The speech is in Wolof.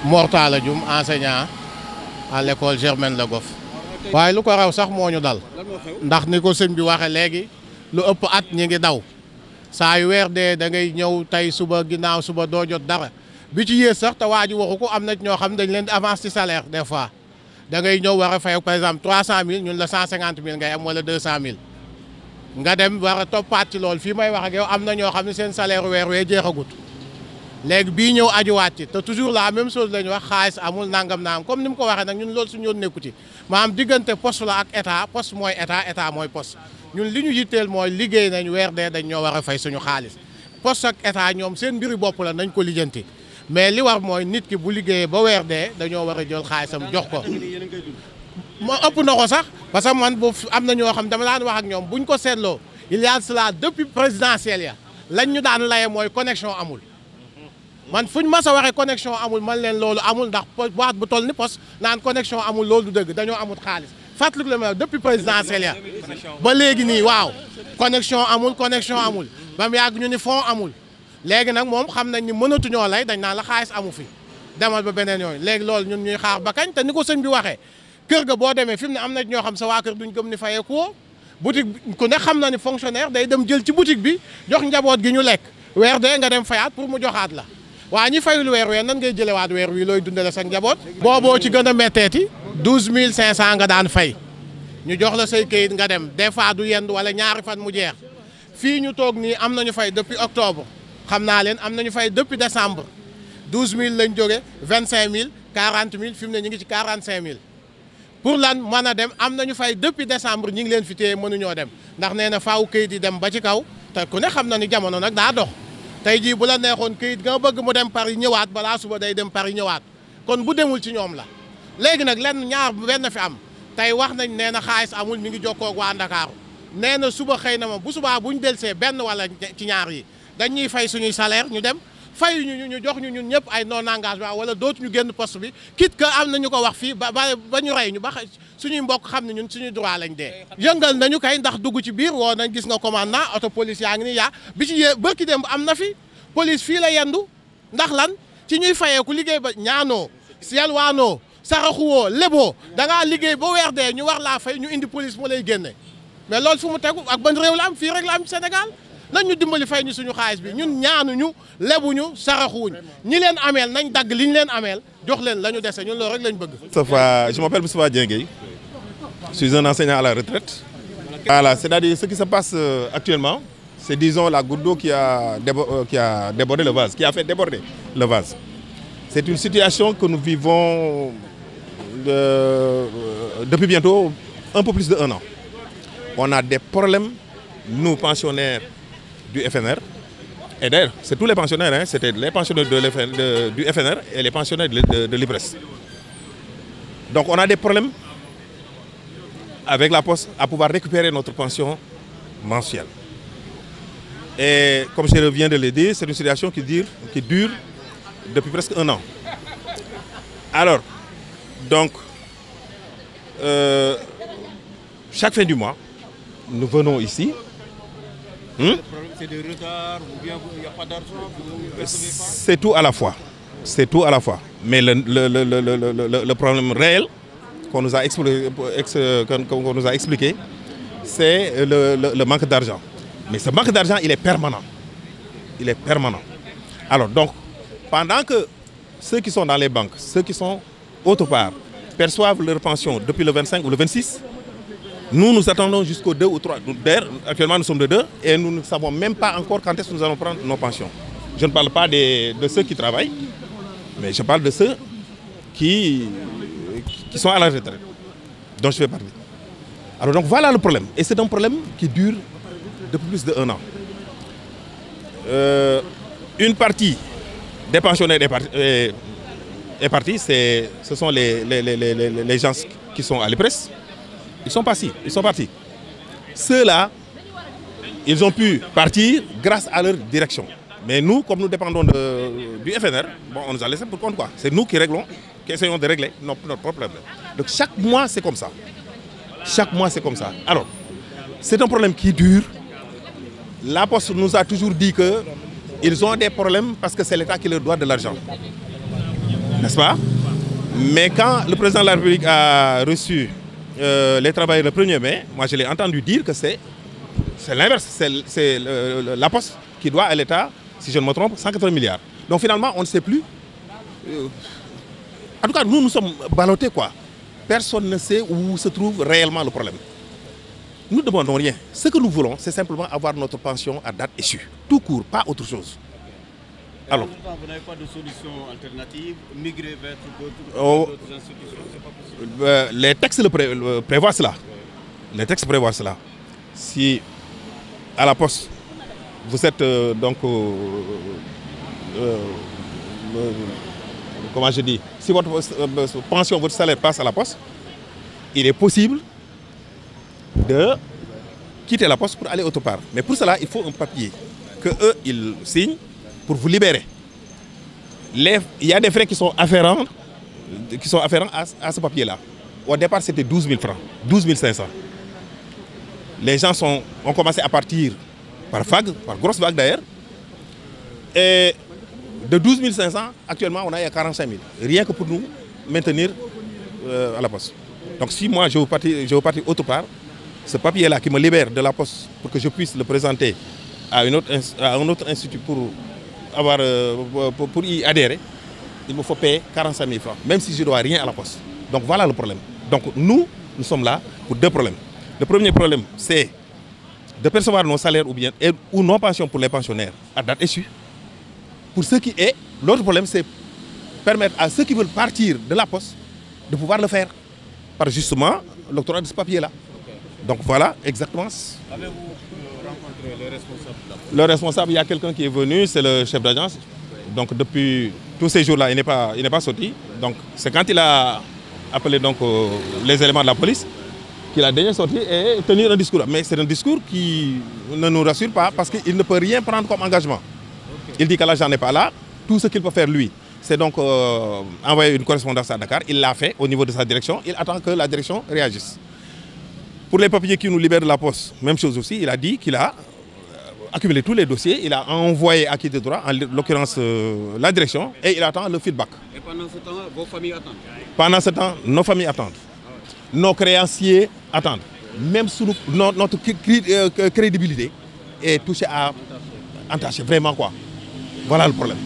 Mor Talla Dioum, enseignant à l'école Germaine Le Goff. waaye lu ko raw sax moo ñu dal ndax ni ko sëñ bi waxe léegi lu ëpp at ñi ngi daw saa yu weer dee da ngay ñëw tey suba ginnaaw suba doo jot dara bi ci yées sax te waa ji waxu ko am na ñoo xam dañ leen di avance ci salaire des fois da ngay ñëw war a fay par exemple 300 000 ñun la 150 000 ngay am wala 200 000 nga dem war a toppaat ci loolu fii may wax ak yow am na ñoo xam ne seen salaire weer wee jeexagut léegi bii ñëw ajuwaat ci te toujours la même chose la ñu wax xaalis amul nangam naam comme ni mu ko waxee nag ñun loolu suñu yoon nekku ci maanaam diggante poste la ak état poste mooy état mooy poste ñun li ñu yitteel mooy liggéey nañ weer dee dañ ñoo war a fay suñu xaalis poste ak état ñoom seen mbiri bopp la nañ ko lijjanti mais li war mooy nit ki bu liggéeyee ba weer dee dañoo war a jël xaalisam jox ko moo ëpp na ko sax parce que man bu am na ñoo xam dama daan wax ak ñoom buñ ko seetloo il y a cela depuis présidentielle ya lañ ñu daan laye mooy connexion amul man fuñ mas a waxee connexion amul man leen loolu amul ndax boîte bu toll ni poste naan connexion amul loolu du dëgg dañoo amul xaalis fàttaliku la ma depuis présidentielle ya ba léegi nii waaw connexion amul ba mu yàgg ñu ni fond amul léegi nag moom xam nañ ni mënatuñoo lay dañ naan la xaalis amu fi demal ba beneen yooyu léegi loolu ñun ñuy xaar ba kañ te ni ko sëñ bi waxee kër ga boo demee fi mu ne am na ñoo xam sa waa kër duñ gëm ni fayee ko boutique ku ne xam na ni fonctionnaire day dem jël ci boutique bi jox njaboot gi ñu lekk weer dee nga dem fayaat pour mu joxaat la waa ñi fayul weer nan ngay jëlewaat weer wi looy dundale sa njaboot booboo ci gën a metteeti 12500 nga daan fay ñu jox la say kayit nga dem des fois du yendu wala ñaari fan mu jeex fii ñu toog nii am nañu fay depuis octobre xam naa leen am nañu fay depuis décembre 12000 lañ jóge 25000 40000 fi mu ne ñu ngi ci 45000 pour lan mën a dem am nañu fay depuis décembre ñi ngi leen fi téye mënuñoo dem ndax nee na faaw kayit yi dem ba ci kaw te ku ne xam na ni jamono nag daa dox tey jii bu la neexoon këyit nga bëgg mu dem Paris ñëwaat balaa suba day dem Paris ñëwaat kon bu demul ci ñoom la léegi nag benn fi am tey wax nañ nee na xaalis amul mi ngi jokkoo ak waa Ndakaaru nee na suba xëy na ma bu subaa bu ñu delsee benn wala ci ñaar yi dañuy fay suñuy salaire ñu dem fay ñu jox ñu ñun ñëpp ay non engagement wala dootuñu génn poste bi quitte que am na ñu ko wax fii ba ñu rey ñu ba suñuy mbokk xam ne ñun suñuy droit lañ dee. yëngal nañu kay ndax dugg ci biir woo nañ gis nga commandant auto police yaa ngi ni yaa bi ci bërki dem am na fi police fii la yendu ndax lan ci ñuy fayeeku liggéey ba ñaanoo yalwaanoo saraxuwoo leboo da ngaa liggéey ba weer dee ñu war laa fay ñu indi police mu lay génne mais loolu fu mu tegu ak ban réew la am fii rek la am Sénégal nañ ñu dimbali fay ñu suñu xaalis bi ñun ñaanuñu lebuñu saraxuwuñ ñi leen ameel nañ dagg li ñu leen ameel jox leen la ñu dese ñun loolu rek lañ bëgg. Je m'appelle Moustapha Dieng. Je suis un enseignant à la retraite. Voilà, c'est-à-dire ce qui se passe actuellement, c'est disons la goutte d'eau qui a débordé le vase, qui a fait déborder le vase. C'est une situation que nous vivons depuis bientôt un peu plus d'1 an. On a des problèmes, nous pensionnaires du FNR, et d'ailleurs c'est tous les pensionnaires, hein, c'était les pensionnaires du FNR et les pensionnaires de l'IPRES. Donc on a des problèmes avec la Poste à pouvoir récupérer notre pension mensuelle. Et comme je viens de le dire, c'est une situation qui dure depuis presque 1 an. Alors, donc, chaque fin du mois, nous venons ici. C'est des retards ou bien il n'y a pas d'argent? C'est tout à la fois. C'est tout à la fois. Mais le problème réel qu'on nous a expliqué, c'est le manque d'argent. Mais ce manque d'argent, il est permanent. Il est permanent. Alors donc, pendant que ceux qui sont dans les banques, ceux qui sont autre part, perçoivent leur pension depuis le 25 ou le 26, nous attendons jusqu'au 2 ou 3. D'ailleurs, actuellement, nous sommes de 2 et nous ne savons même pas encore quand est-ce que nous allons prendre nos pensions. Je ne parle pas de ceux qui travaillent, mais je parle de ceux qui sont à la retraite, dont je fais partie. Alors donc voilà le problème. Et c'est un problème qui dure depuis plus d'1 an. Une partie des pensionnaires est partie, ce sont les gens qui sont à l'IPRES. Ils sont partis. Ceux-là, ils ont pu partir grâce à leur direction. Mais nous, comme nous dépendons du FNR, bon, on nous a laissé pour compte quoi. C'est nous qui essayons de régler notre problème. Donc chaque mois, c'est comme ça. Chaque mois, c'est comme ça. Alors, c'est un problème qui dure. La Poste nous a toujours dit qu'ils ont des problèmes parce que c'est l'État qui leur doit de l'argent. n'est-ce pas? Mais quand le président de la République a reçu les travailleurs le 1er mai, moi je l'ai entendu dire que c'est l'inverse, c'est la Poste qui doit à l'État, si je ne me trompe, 180 milliards. Donc finalement, on ne sait plus. En tout cas, nous sommes ballottés, quoi. Personne ne sait où se trouve réellement le problème. Nous ne demandons rien. Ce que nous voulons, c'est simplement avoir notre pension à date échue. Tout court, pas autre chose. Alors, vous n'avez pas de solution alternative, migrer vers d'autres institutions, c'est pas possible. Les textes prévoient cela. Les textes prévoient cela. Si à la Poste, vous êtes comment je dis, si votre pension, votre salaire passe à la Poste, il est possible de quitter la Poste pour aller autre part. Mais pour cela, il faut un papier que eux, ils signent pour vous libérer. Il y a des frais qui sont afférents à ce papier-là. Au départ, c'était 12 000 francs, 12 500. Les gens ont commencé à partir par vague, par grosse vague d'ailleurs. Et de 12 500, actuellement, on a 45 000. Rien que pour nous maintenir à la Poste. Donc si moi, je veux partir autre part, ce papier-là qui me libère de la Poste pour que je puisse le présenter à un autre institut pour y adhérer, il me faut payer 45 000 francs, même si je ne dois rien à la Poste. Donc voilà le problème. Donc nous sommes là pour deux problèmes. Le premier problème, c'est de percevoir nos salaires ou nos pensions pour les pensionnaires à date échue. Pour ceux qui est, l'autre problème, c'est permettre à ceux qui veulent partir de la Poste de pouvoir le faire par justement l'octroi de ce papier-là. Donc voilà exactement. Avez-vous rencontré les responsables de la Poste? Le responsable, il y a quelqu'un qui est venu, c'est le chef d'agence. Donc depuis tous ces jours-là, il n'est pas sorti. Donc c'est quand il a appelé donc, les éléments de la police qu'il a déjà sorti et tenir un discours. Mais c'est un discours qui ne nous rassure pas parce qu'il ne peut rien prendre comme engagement. Il dit que l'argent n'est pas là. Tout ce qu'il peut faire lui, c'est donc envoyer une correspondance à Dakar. Il l'a fait au niveau de sa direction. Il attend que la direction réagisse. Pour les papiers qui nous libèrent de la Poste, même chose aussi. Il a dit qu'il a accumulé tous les dossiers. Il a envoyé à qui de droit, en l'occurrence la direction, et il attend le feedback. Et pendant ce temps, vos familles attendent? Pendant ce temps, nos familles attendent. Nos créanciers attendent. Même sous notre crédibilité est touchée à entacher. Vraiment quoi. Voilà le problème.